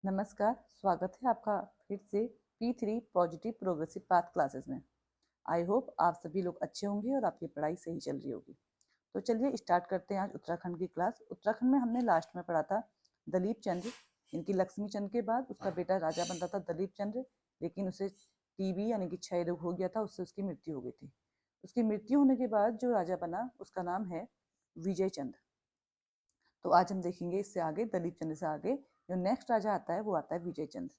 नमस्कार, स्वागत है आपका फिर से P3 positive progressive path classes में। आई होप आप सभी लोग अच्छे होंगे और आपकी पढ़ाई सही चल रही होगी। तो चलिए स्टार्ट करते हैं आज उत्तराखंड की क्लास। उत्तराखंड में हमने लास्ट में पढ़ा था दलीप चंद्र। इनकी लक्ष्मी चंद के बाद उसका बेटा राजा बनता था दलीप चंद्र, लेकिन उसे टीबी यानी कि क्षय रोग हो गया था, उससे उसकी मृत्यु हो गई थी। उसकी मृत्यु होने के बाद जो राजा बना उसका नाम है विजय चंद। तो आज हम देखेंगे इससे आगे दलीप चंद्र से आगे जो नेक्स्ट राजा आता है वो आता है विजय चंद।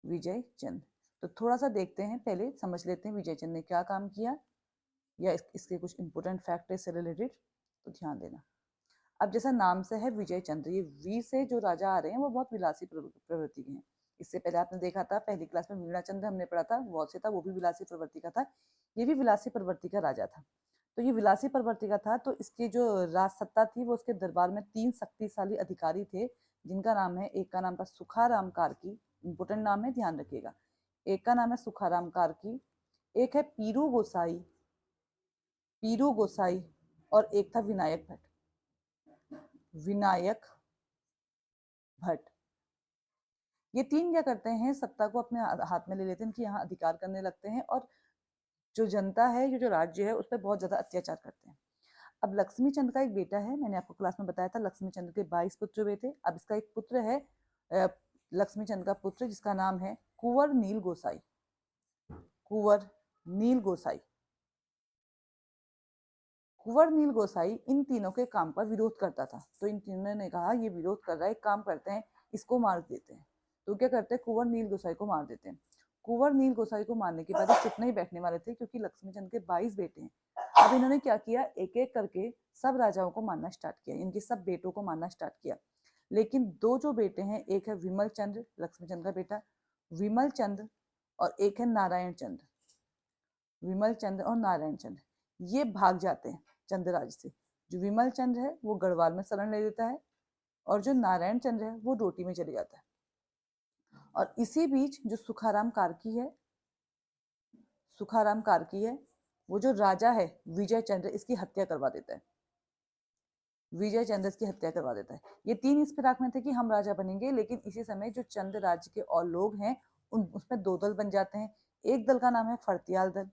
विजय चंद, तो थोड़ा सा देखते हैं, पहले समझ लेते हैं विजय चंद ने क्या काम किया या इसके कुछ इंपॉर्टेंट फैक्ट है इससे रिलेटेड, तो ध्यान देना। अब जैसा नाम से है विजय चंद्र, ये वी से जो राजा आ रहे हैं वो बहुत विलासी प्रवृत्ति के हैं। इससे पहले आपने देखा था पहली क्लास में वीणा चंद्र हमने पढ़ा था, वॉ से था, वो भी विलासी प्रवृत्ति का था, ये भी विलासी प्रवृत्ति का राजा था। तो ये विलासी प्रवृत्ति का था, तो इसकी जो राज सत्ता थी वो उसके दरबार में 3 शक्तिशाली अधिकारी थे, जिनका नाम है, एक का नाम था सुखाराम कार्की, इंपोर्टेंट नाम है, ध्यान रखिएगा। एक का नाम है सुखाराम कार्की, एक है पीरू गोसाई, पीरू गोसाई, और एक था विनायक भट्ट, विनायक भट्ट। ये तीन क्या करते हैं, सत्ता को अपने हाथ में ले लेते हैं, कि यहाँ अधिकार करने लगते हैं और जो जनता है, ये जो राज्य है, उस पर बहुत ज्यादा अत्याचार करते हैं। अब लक्ष्मी चंद का एक बेटा है, मैंने आपको क्लास में बताया था लक्ष्मी चंद के 22 पुत्र हुए थे। अब इसका एक पुत्र है लक्ष्मी चंद का पुत्र, जिसका नाम है कुंवर नील गोसाई, कुंवर नील गोसाई। कुंवर नील गोसाई इन तीनों के काम का विरोध करता था, तो इन तीनों ने कहा ये विरोध कर रहा है, एक काम करते हैं इसको मार देते हैं। तो क्या करते हैं, कुंवर नील गोसाई को मार देते हैं। कुंवर नील गोसाई को मारने के बाद चुप नहीं बैठने वाले थे, क्योंकि लक्ष्मी चंद के 22 बेटे हैं। अब इन्होंने क्या किया, एक एक करके सब राजाओं को मारना स्टार्ट किया, इनके सब बेटों को मारना स्टार्ट किया। लेकिन दो जो बेटे हैं, एक है विमल चंद्र, लक्ष्मी चंद का बेटा विमल चंद्र, और एक है नारायण चंद्र, विमल चंद्र और नारायण चंद्र, ये भाग जाते हैं चंद्रराज से। जो विमल चंद्र है वो गढ़वाल में शरण ले लेता है, और जो नारायण चंद्र है वो डोटी में चले जाता है। और इसी बीच जो सुखाराम कार्की है, सुखाराम कार्की है, वो जो राजा है विजय चंद्र, इसकी हत्या करवा देता है। विजय चंद्र की हत्या करवा देता है। ये तीन इस फिराक में थे कि हम राजा बनेंगे, लेकिन इसी समय जो चंद्र राज्य के और लोग हैं उन उसमें दो दल बन जाते हैं। एक दल का नाम है फर्तियाल दल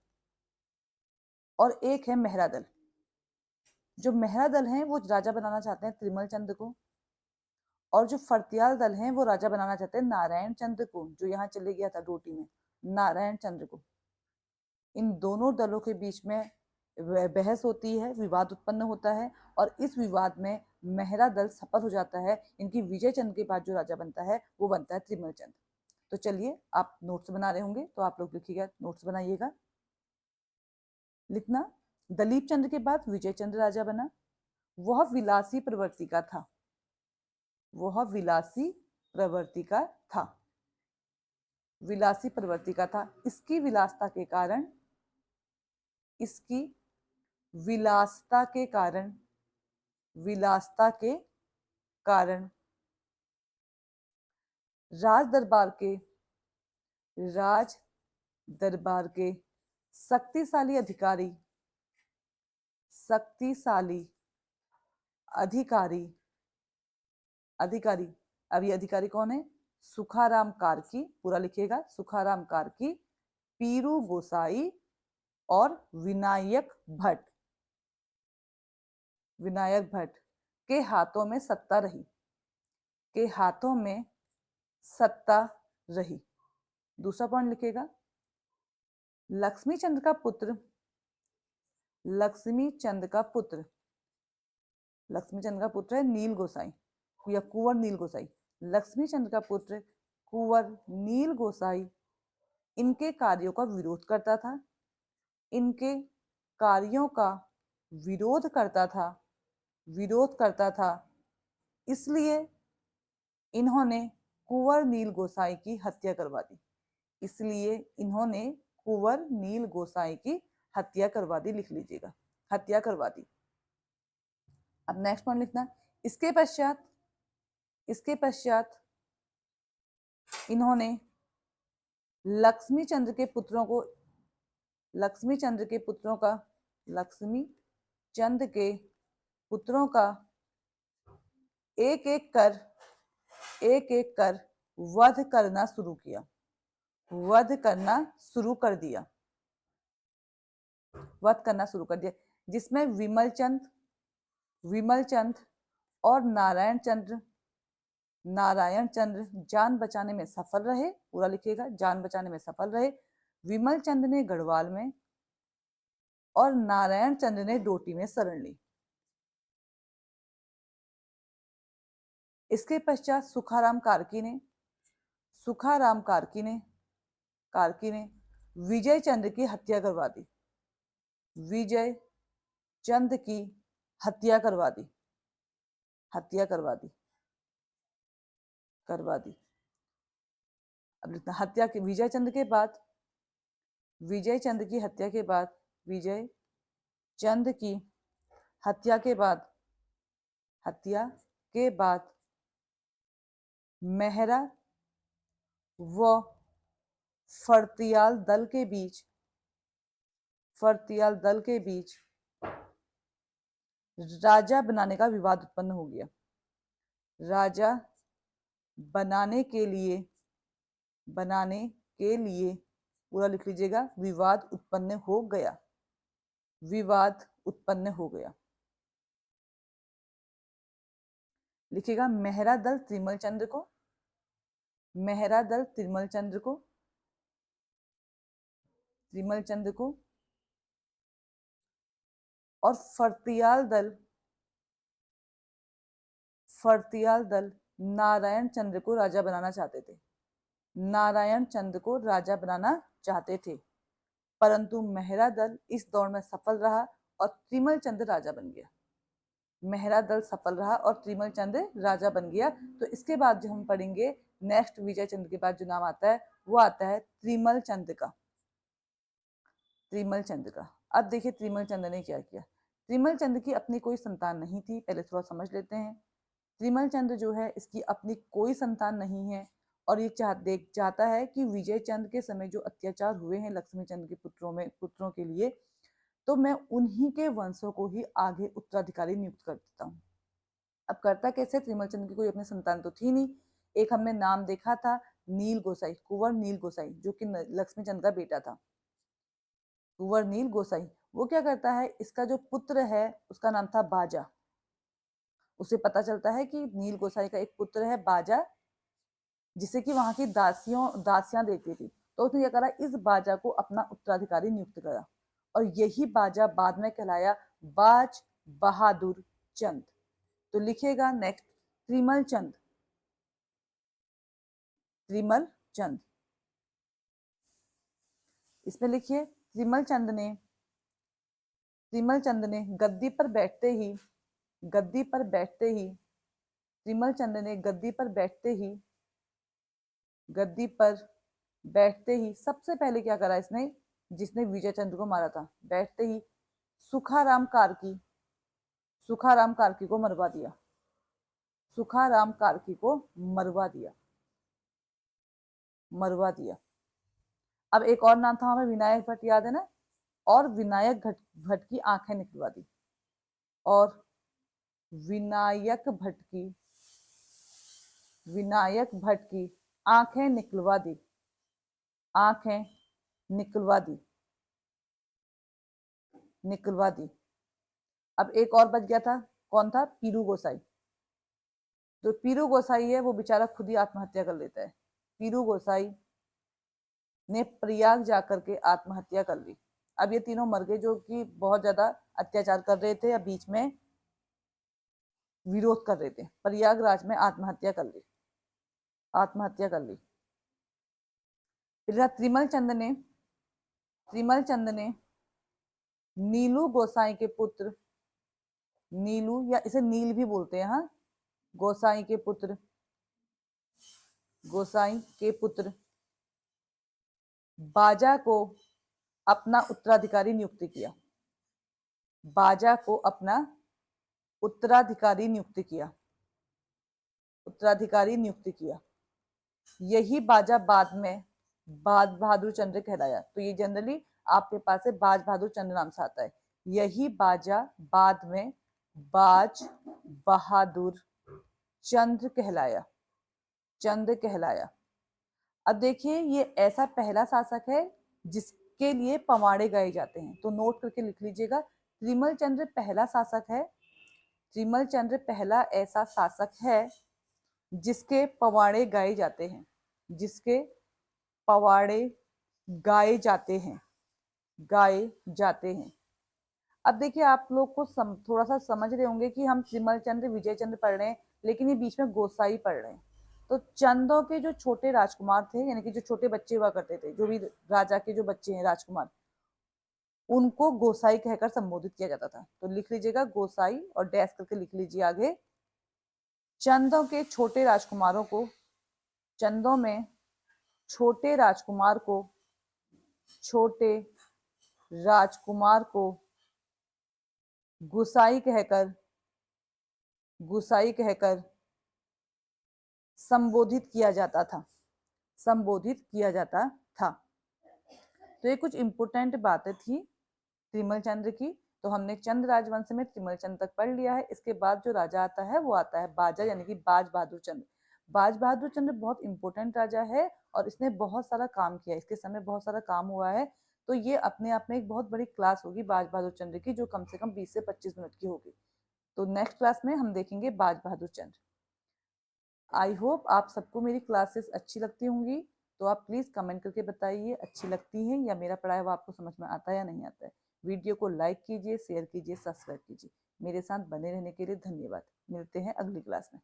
और एक है मेहरा दल। जो मेहरा दल है वो राजा बनाना चाहते हैं त्रिमल चंद को, और जो फर्तियाल दल हैं वो राजा बनाना चाहते हैं नारायण चंद्र को, जो यहाँ चले गया था डोटी में, नारायण चंद्र को। इन दोनों दलों के बीच में बहस होती है, विवाद उत्पन्न होता है, और इस विवाद में मेहरा दल सफल हो जाता है। इनकी विजय चंद के बाद जो राजा बनता है वो बनता है त्रिमल चंद। तो चलिए, आप नोट्स बना रहे होंगे तो आप लोग लिखिएगा, नोट्स बनाइएगा। लिखना, दलीप चंद्र के बाद विजय चंद्र राजा बना, वह विलासी प्रवृत्ति का था, वह विलासी प्रवृत्ति का था, विलासी प्रवृत्ति का था। इसकी विलासता के कारण, इसकी विलासता के कारण, विलासता के कारण राज दरबार के, राज दरबार के शक्तिशाली अधिकारी, शक्तिशाली अधिकारी, अधिकारी, अब ये अधिकारी कौन है, सुखाराम कार्की, पूरा लिखिएगा, सुखाराम कार्की, पीरू गोसाई और विनायक भट्ट, विनायक भट्ट के हाथों में सत्ता रही, के हाथों में सत्ता रही। दूसरा पॉइंट लिखिएगा, लक्ष्मी चंद का पुत्र, लक्ष्मी चंद का पुत्र, लक्ष्मी चंद का पुत्र है नील गोसाई या कुंवर नील गोसाई, लक्ष्मी चंद का पुत्र कुंवर नील गोसाई इनके कार्यों का विरोध करता था, इनके कार्यों का विरोध करता था, विरोध करता था। इसलिए इन्होंने कुंवर नील गोसाई की हत्या करवा दी, इसलिए इन्होंने कुंवर नील गोसाई की हत्या करवा दी, लिख लीजिएगा, हत्या करवा दी। अब नेक्स्ट पॉइंट लिखना, इसके पश्चात, इसके पश्चात इन्होंने लक्ष्मी चंद्र के पुत्रों को, लक्ष्मी चंद्र के पुत्रों का, लक्ष्मी चंद के पुत्रों का एक एक कर एक एक कर वध करना शुरू किया, वध करना शुरू कर दिया, वध करना शुरू कर दिया, जिसमें विमल चंद और नारायण चंद्र जान बचाने में सफल रहे, पूरा लिखिएगा, जान बचाने में सफल रहे। विमल चंद ने गढ़वाल में और नारायण चंद्र ने डोटी में शरण ली। इसके पश्चात सुखाराम कार्की ने विजय चंद्र की हत्या करवा दी, विजय चंद की हत्या करवा दी, अब लिखना हत्या के विजय चंद की हत्या के बाद मेहरा व फर्तियाल दल के बीच राजा बनाने का विवाद उत्पन्न हो गया, राजा बनाने के लिए पूरा लिख लीजिएगा, विवाद उत्पन्न हो गया, लिखिएगा मेहरा दल त्रिमल चंद्र को और फर्तियाल दल नारायण चंद्र को राजा बनाना चाहते थे, परंतु मेहरा दल इस दौड़ में सफल रहा और त्रिमल चंद्र राजा बन गया। तो इसके बाद जो हम पढ़ेंगे नेक्स्ट विजय चंद्र के बाद जो नाम आता है वो आता है त्रिमल चंद्र का। अब देखिए त्रिमल चंद्र ने क्या किया। त्रिमल चंद्र की अपनी कोई संतान नहीं थी, पहले थोड़ा समझ लेते हैं। त्रिमल चंद्र जो है इसकी अपनी कोई संतान नहीं है और ये चाहता है कि विजय चंद्र के समय जो अत्याचार हुए हैं लक्ष्मी चंद्र के पुत्रों के लिए, तो मैं उन्हीं के वंशों को ही आगे उत्तराधिकारी नियुक्त कर देता हूँ। अब करता कैसे, त्रिमल चंद्र की कोई अपनी संतान तो थी नहीं। एक हमने नाम देखा था कुंवर नील गोसाई, जो कि लक्ष्मी चंद्र का बेटा था, कुंवर नील गोसाई। वो क्या करता है, इसका जो पुत्र है उसका नाम था बाजा। उसे पता चलता है कि नील गोसाई का एक पुत्र है बाजा, जिसे कि वहां की दासियां देखती थी। तो उसने क्या करा, इस बाजा को अपना उत्तराधिकारी नियुक्त करा और यही बाजा बाद में कहलाया बाज बहादुर चंद। तो लिखिएगा नेक्स्ट त्रिमल चंद। इसमें लिखिए त्रिमल चंद ने गद्दी पर बैठते ही सबसे पहले क्या करा इसने, जिसने विजय चंद्र को मारा था, बैठते ही सुखाराम कार्की को मरवा दिया। अब एक और नाम था हमें विनायक भट्ट, याद है ना, और विनायक भट्ट की आंखें निकलवा दी, और विनायक भट्ट की आंखें निकलवा दी। अब एक और बच गया था, कौन था, पीरू गोसाई। तो पीरू गोसाई है वो बेचारा खुद ही आत्महत्या कर लेता है। पीरू गोसाई ने प्रयाग जाकर के आत्महत्या कर ली। अब ये तीनों मर गए जो कि बहुत ज्यादा अत्याचार कर रहे थे या बीच में विरोध कर रहे थे। प्रयागराज में आत्महत्या कर ली। फिर त्रिमल चंद ने नीलू गोसाई के पुत्र, नीलू या इसे नील भी बोलते हैं, हाँ, गोसाई के पुत्र बाजा को अपना उत्तराधिकारी नियुक्त किया। यही बाजा बाद में बाज बहादुर चंद्र कहलाया। तो ये जनरली आपके पास है बाज बहादुर चंद्र नाम से आता है। यही बाजा बाद में बाज बहादुर चंद्र कहलाया। चंद्र कहलाया। अब देखिए ये ऐसा पहला शासक है जिसके लिए पवाड़े गाए जाते हैं, तो नोट करके लिख लीजिएगा। त्रिमल चंद्र पहला शासक है, त्रिमल चंद्र पहला ऐसा शासक है जिसके पवाड़े गाए जाते हैं, जिसके पवाड़े गाए जाते हैं, गाए जाते हैं। अब देखिए आप लोग को थोड़ा सा समझ रहे होंगे कि हम त्रिमल चंद्र विजय चंद्र पढ़ रहे हैं, लेकिन ये बीच में गोसाई पढ़ रहे हैं। तो चंदों के जो छोटे राजकुमार थे, यानी कि जो छोटे बच्चे हुआ करते थे, जो भी राजा के जो बच्चे हैं राजकुमार, उनको गोसाई कहकर संबोधित किया जाता था। तो लिख लीजिएगा गोसाई और डैश करके लिख लीजिए आगे। चंदों के छोटे राजकुमारों को, चंदों में छोटे राजकुमार को, छोटे राजकुमार को गुसाई कहकर, गुसाई कहकर संबोधित किया जाता था, संबोधित किया जाता था। तो ये कुछ इंपोर्टेंट बातें थी त्रिमल चंद्र की। तो हमने चंद्र राजवंश में त्रिमल चंद्र तक पढ़ लिया है। इसके बाद जो राजा आता है वो आता है बाजा, यानी कि बाज बहादुर चंद्र। बाज बहादुर चंद्र बहुत इंपॉर्टेंट राजा है और इसने बहुत सारा काम किया, इसके समय बहुत सारा काम हुआ है। तो ये अपने आप में एक बहुत बड़ी क्लास होगी बाज बहादुर चंद्र की, जो कम से कम 20 से 25 मिनट की होगी। तो नेक्स्ट क्लास में हम देखेंगे बाज बहादुर चंद्र। आई होप आप सबको मेरी क्लासेस अच्छी लगती होंगी। तो आप प्लीज़ कमेंट करके बताइए अच्छी लगती हैं या मेरा पढ़ाया हुआ आपको समझ में आता है या नहीं आता है। वीडियो को लाइक कीजिए, शेयर कीजिए, सब्सक्राइब कीजिए। मेरे साथ बने रहने के लिए धन्यवाद। मिलते हैं अगली क्लास में।